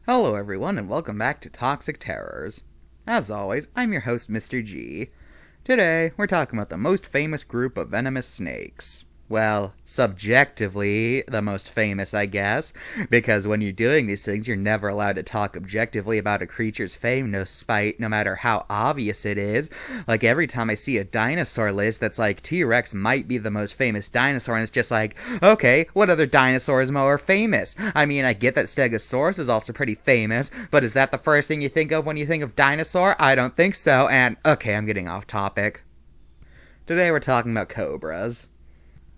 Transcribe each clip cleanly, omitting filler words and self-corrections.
Hello everyone and welcome back to Toxic Terrors. As always, I'm your host Mr.G. Today, we're talking about the most famous group of venomous snakes. Well, subjectively, the most famous, I guess, because when you're doing these things, you're never allowed to talk objectively about a creature's fame, no matter how obvious it is. Like, every time I see a dinosaur list that's like, T-Rex might be the most famous dinosaur, and it's just like, okay, what other dinosaurs are more famous? I mean, I get that Stegosaurus is also pretty famous, but is that the first thing you think of when you think of dinosaur? I don't think so, and, okay, I'm getting off topic. Today we're talking about cobras.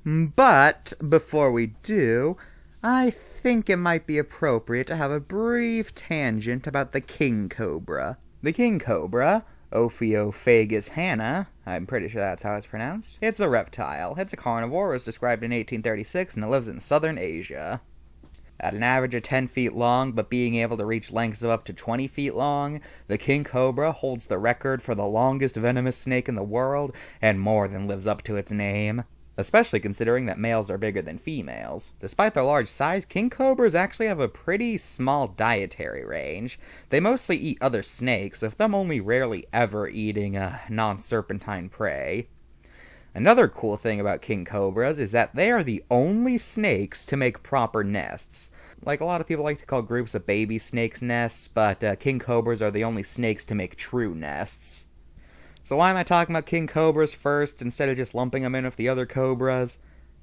But, before we do, I think it might be appropriate to have a brief tangent about the king cobra. The king cobra, Ophiophagus hanna, I'm pretty sure that's how it's pronounced. It's a reptile. It's a carnivore, as described in 1836, and it lives in southern Asia. At an average of 10 feet long, but being able to reach lengths of up to 20 feet long, the king cobra holds the record for the longest venomous snake in the world, and more than lives up to its name. Especially considering that males are bigger than females. Despite their large size, king cobras actually have a pretty small dietary range. They mostly eat other snakes, with them only rarely ever eating non-serpentine prey. Another cool thing about king cobras is that they are the only snakes to make proper nests. Like, a lot of people like to call groups of baby snakes nests, but king cobras are the only snakes to make true nests. So why am I talking about king cobras first, instead of just lumping them in with the other cobras?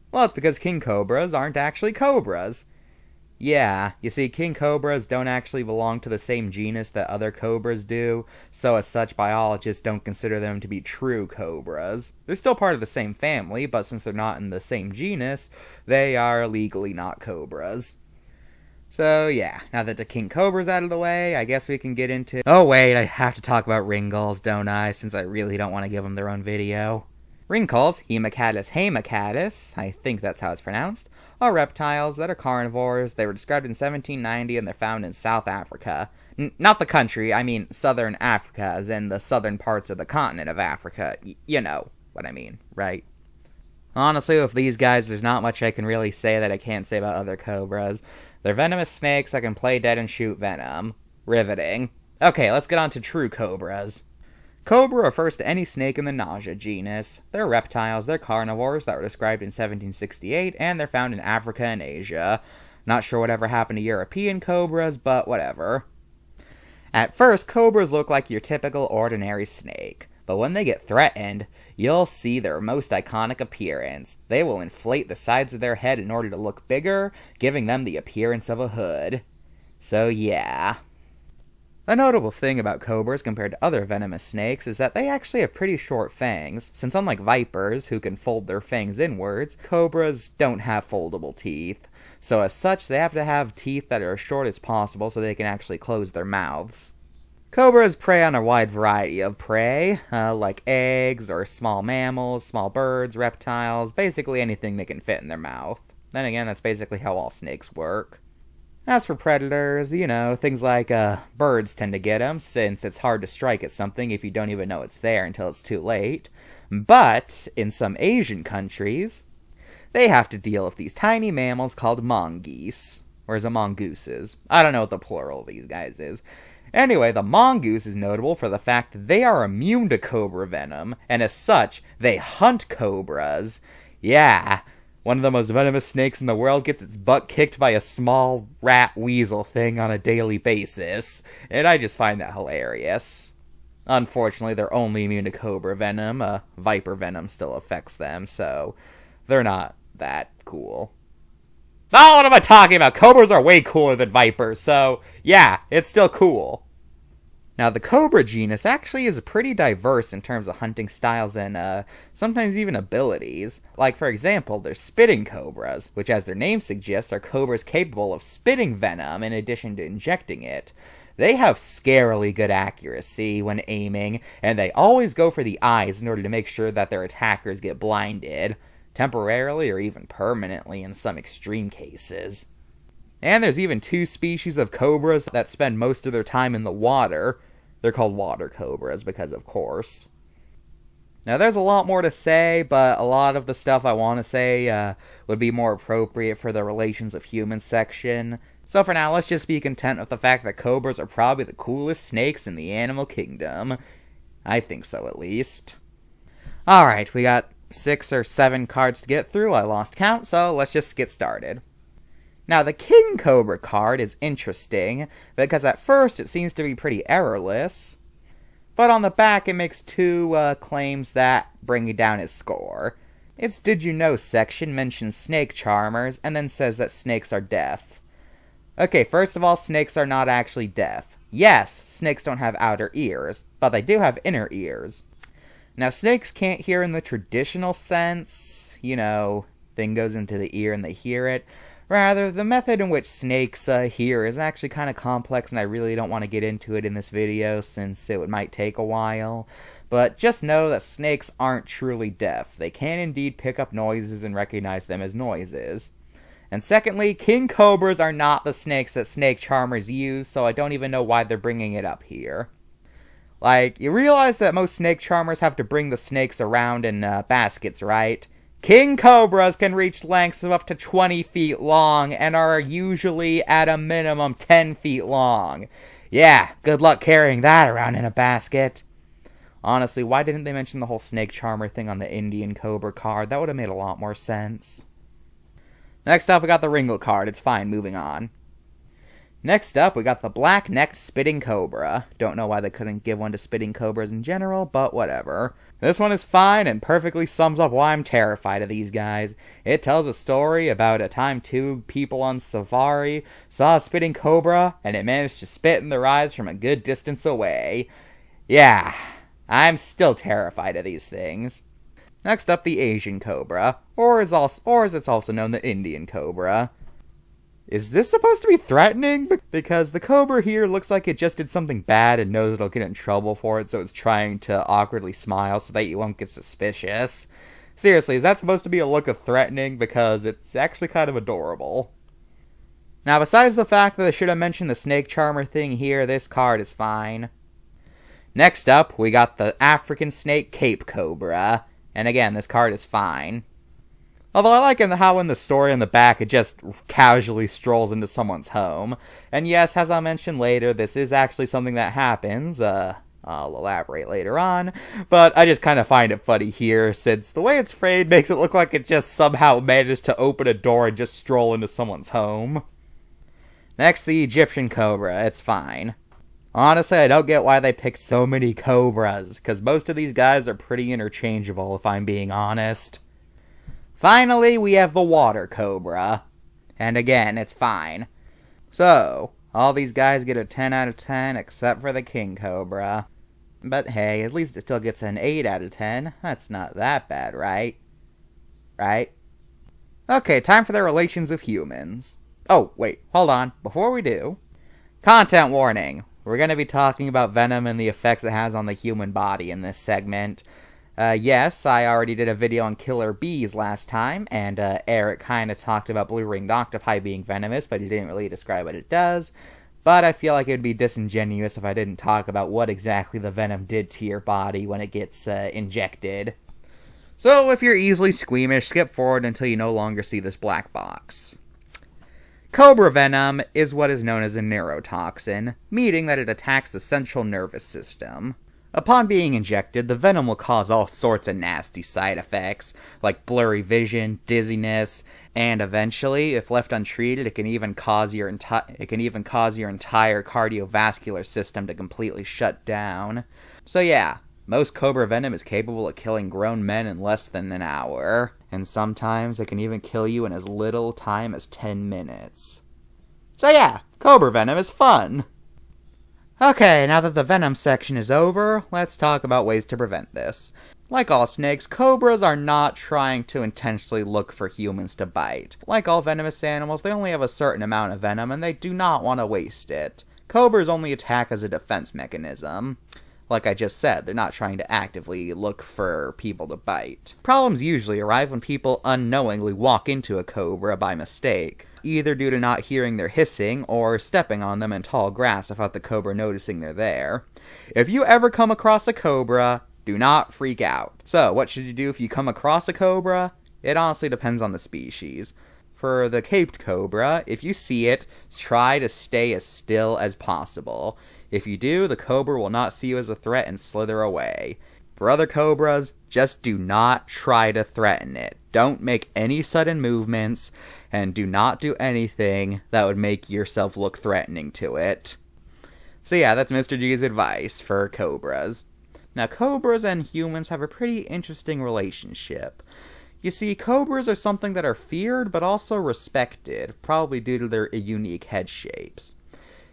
Well, it's because king cobras aren't actually cobras. Yeah, you see, king cobras don't actually belong to the same genus that other cobras do, so as such, biologists don't consider them to be true cobras. They're still part of the same family, but since they're not in the same genus, they are legally not cobras. So, yeah, now that the king cobra's out of the way, I guess we can get into... Oh, wait, I have to talk about ringulls, don't I? Since I really don't want to give them their own video. Ringulls, Hemacatus hemacatus, I think that's how it's pronounced, are reptiles that are carnivores. They were described in 1790 and they're found in South Africa. Not the country, I mean southern Africa, as in the southern parts of the continent of Africa. You know what I mean, right? Honestly, with these guys, there's not much I can really say that I can't say about other cobras. They're venomous snakes that can play dead and shoot venom. Riveting. Okay, let's get on to true cobras. Cobra refers to any snake in the nausea genus. They're reptiles, they're carnivores that were described in 1768, and they're found in Africa and Asia. Not sure whatever happened to European cobras, but whatever. At first, cobras look like your typical ordinary snake. But when they get threatened, you'll see their most iconic appearance. They will inflate the sides of their head in order to look bigger, giving them the appearance of a hood. So yeah. A notable thing about cobras compared to other venomous snakes is that they actually have pretty short fangs, since unlike vipers, who can fold their fangs inwards, cobras don't have foldable teeth. So as such, they have to have teeth that are as short as possible so they can actually close their mouths. Cobras prey on a wide variety of prey, like eggs or small mammals, small birds, reptiles, basically anything they can fit in their mouth. Then again, that's basically how all snakes work. As for predators, things like birds tend to get them, since it's hard to strike at something if you don't even know it's there until it's too late. But, in some Asian countries, they have to deal with these tiny mammals called mongoose. Or is it mongooses? I don't know what the plural of these guys is. Anyway, the mongoose is notable for the fact that they are immune to cobra venom, and as such, they hunt cobras. Yeah, one of the most venomous snakes in the world gets its butt kicked by a small rat weasel thing on a daily basis, and I just find that hilarious. Unfortunately, they're only immune to cobra venom. Viper venom still affects them, so they're not that cool. Oh, what am I talking about? Cobras are way cooler than vipers, so yeah, it's still cool. Now, the cobra genus actually is pretty diverse in terms of hunting styles and sometimes even abilities. Like, for example, there's spitting cobras, which as their name suggests are cobras capable of spitting venom in addition to injecting it. They have scarily good accuracy when aiming, and they always go for the eyes in order to make sure that their attackers get blinded. Temporarily or even permanently in some extreme cases. And there's even two species of cobras that spend most of their time in the water. They're called water cobras because, of course. Now, there's a lot more to say, but a lot of the stuff I want to say would be more appropriate for the Relations of Humans section. So for now, let's just be content with the fact that cobras are probably the coolest snakes in the animal kingdom. I think so, at least. Alright, we got 6 or 7 cards to get through. I lost count, so let's just get started. Now, the King Cobra card is interesting, because at first it seems to be pretty errorless, but on the back it makes 2 claims that bring down his score. Its Did You Know section mentions snake charmers, and then says that snakes are deaf. Okay, first of all, snakes are not actually deaf. Yes, snakes don't have outer ears, but they do have inner ears. Now, snakes can't hear in the traditional sense, you know, thing goes into the ear and they hear it. Rather, the method in which snakes hear is actually kind of complex, and I really don't want to get into it in this video since it might take a while. But just know that snakes aren't truly deaf. They can indeed pick up noises and recognize them as noises. And secondly, king cobras are not the snakes that snake charmers use, so I don't even know why they're bringing it up here. Like, you realize that most snake charmers have to bring the snakes around in baskets, right? King cobras can reach lengths of up to 20 feet long and are usually at a minimum 10 feet long. Yeah, good luck carrying that around in a basket. Honestly, why didn't they mention the whole snake charmer thing on the Indian Cobra card? That would have made a lot more sense. Next up, we got the Ringle card. It's fine, moving on. Next up, we got the black-necked spitting cobra. Don't know why they couldn't give one to spitting cobras in general, but whatever. This one is fine and perfectly sums up why I'm terrified of these guys. It tells a story about a time 2 people on safari saw a spitting cobra, and it managed to spit in their eyes from a good distance away. Yeah, I'm still terrified of these things. Next up, the Asian cobra, or as it's also known, the Indian cobra. Is this supposed to be threatening? Because the cobra here looks like it just did something bad and knows it'll get in trouble for it, so it's trying to awkwardly smile so that you won't get suspicious. Seriously, is that supposed to be a look of threatening? Because it's actually kind of adorable. Now, besides the fact that I should have mentioned the snake charmer thing here, this card is fine. Next up, we got the African snake Cape Cobra. And again, this card is fine. Although I like how in the story on the back it just casually strolls into someone's home. And yes, as I'll mention later, this is actually something that happens. I'll elaborate later on. But I just kind of find it funny here, since the way it's framed makes it look like it just somehow managed to open a door and just stroll into someone's home. Next, the Egyptian Cobra. It's fine. Honestly, I don't get why they pick so many cobras, because most of these guys are pretty interchangeable, if I'm being honest. Finally, we have the water cobra. And again, it's fine. So, all these guys get a 10 out of 10, except for the king cobra. But hey, at least it still gets an 8 out of 10. That's not that bad, right? Right? Okay, time for the relations of humans. Oh, wait, hold on. Before we do, content warning. We're going to be talking about venom and the effects it has on the human body in this segment. Yes, I already did a video on killer bees last time, and Eric kind of talked about blue-ringed octopi being venomous, but he didn't really describe what it does. But I feel like it would be disingenuous if I didn't talk about what exactly the venom did to your body when it gets injected. So if you're easily squeamish, skip forward until you no longer see this black box. Cobra venom is what is known as a neurotoxin, meaning that it attacks the central nervous system. Upon being injected, the venom will cause all sorts of nasty side effects, like blurry vision, dizziness, and eventually, if left untreated, it can even cause your entire cardiovascular system to completely shut down. So yeah, most cobra venom is capable of killing grown men in less than an hour, and sometimes it can even kill you in as little time as 10 minutes. So yeah, cobra venom is fun! Okay, now that the venom section is over, let's talk about ways to prevent this. Like all snakes, cobras are not trying to intentionally look for humans to bite. Like all venomous animals, they only have a certain amount of venom, and they do not want to waste it. Cobras only attack as a defense mechanism. Like I just said, they're not trying to actively look for people to bite. Problems usually arrive when people unknowingly walk into a cobra by mistake, either due to not hearing their hissing or stepping on them in tall grass without the cobra noticing they're there. If you ever come across a cobra, do not freak out. So, what should you do if you come across a cobra? It honestly depends on the species. for the caped cobra, if you see it, try to stay as still as possible. If you do, the cobra will not see you as a threat and slither away. For other cobras, just do not try to threaten it. Don't make any sudden movements, and do not do anything that would make yourself look threatening to it. So yeah, that's Mr. G's advice for cobras. Now, cobras and humans have a pretty interesting relationship. You see, cobras are something that are feared but also respected, probably due to their unique head shapes.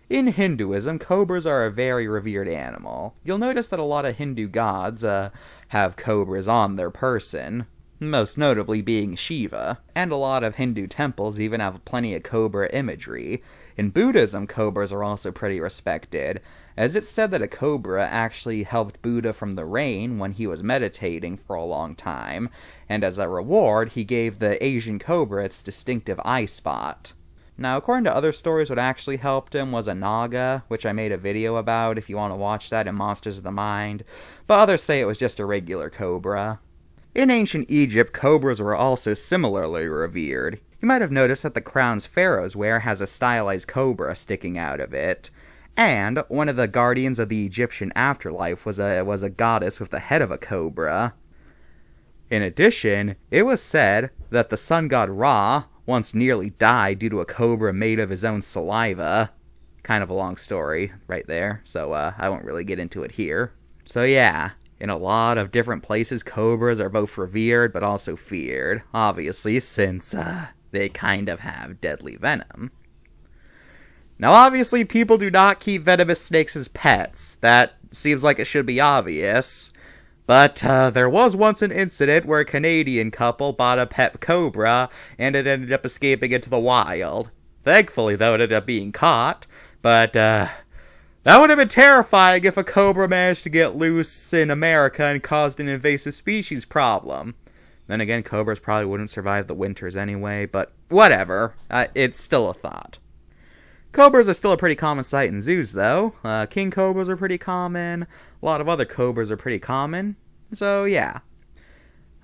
In Hinduism, cobras are a very revered animal. You'll notice that a lot of Hindu gods have cobras on their person, most notably being Shiva, and a lot of Hindu temples even have plenty of cobra imagery. In Buddhism, cobras are also pretty respected, as it's said that a cobra actually helped Buddha from the rain when he was meditating for a long time, and as a reward, he gave the Asian cobra its distinctive eye spot. Now, according to other stories, what actually helped him was a naga, which I made a video about if you want to watch that in Monsters of the Mind, but others say it was just a regular cobra. In ancient Egypt, cobras were also similarly revered. You might have noticed that the crowns pharaohs wear has a stylized cobra sticking out of it. And one of the guardians of the Egyptian afterlife was a goddess with the head of a cobra. In addition, it was said that the sun god Ra once nearly died due to a cobra made of his own saliva. Kind of a long story right there, so I won't really get into it here. So yeah, in a lot of different places, cobras are both revered but also feared, obviously, since they kind of have deadly venom. Now, obviously, people do not keep venomous snakes as pets. That seems like it should be obvious. But there was once an incident where a Canadian couple bought a pet cobra, and it ended up escaping into the wild. Thankfully, though, it ended up being caught. But that would have been terrifying if a cobra managed to get loose in America and caused an invasive species problem. Then again, cobras probably wouldn't survive the winters anyway, but whatever. It's still a thought. Cobras are still a pretty common sight in zoos, though. King cobras are pretty common. A lot of other cobras are pretty common. So, yeah.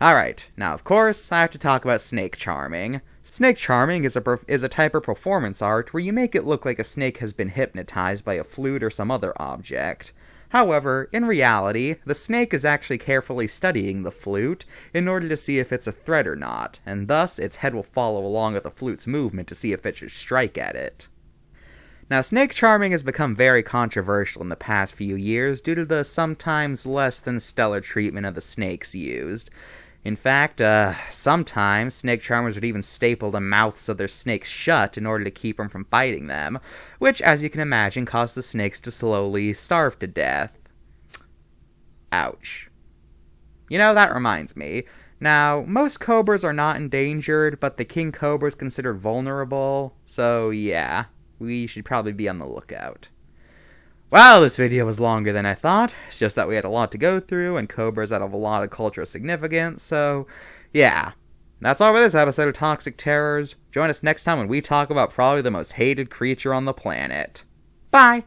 Alright, now of course, I have to talk about snake charming. Snake charming is a type of performance art where you make it look like a snake has been hypnotized by a flute or some other object. However, in reality, the snake is actually carefully studying the flute in order to see if it's a threat or not, and thus its head will follow along with the flute's movement to see if it should strike at it. Now, snake charming has become very controversial in the past few years due to the sometimes less than stellar treatment of the snakes used. In fact, sometimes snake charmers would even staple the mouths of their snakes shut in order to keep them from biting them, which, as you can imagine, caused the snakes to slowly starve to death. Ouch. You know, that reminds me. Now, most cobras are not endangered, but the king cobra is considered vulnerable, so yeah. We should probably be on the lookout. Well, this video was longer than I thought. It's just that we had a lot to go through, and cobras have a lot of cultural significance, so yeah. That's all for this episode of Toxic Terrors. Join us next time when we talk about probably the most hated creature on the planet. Bye!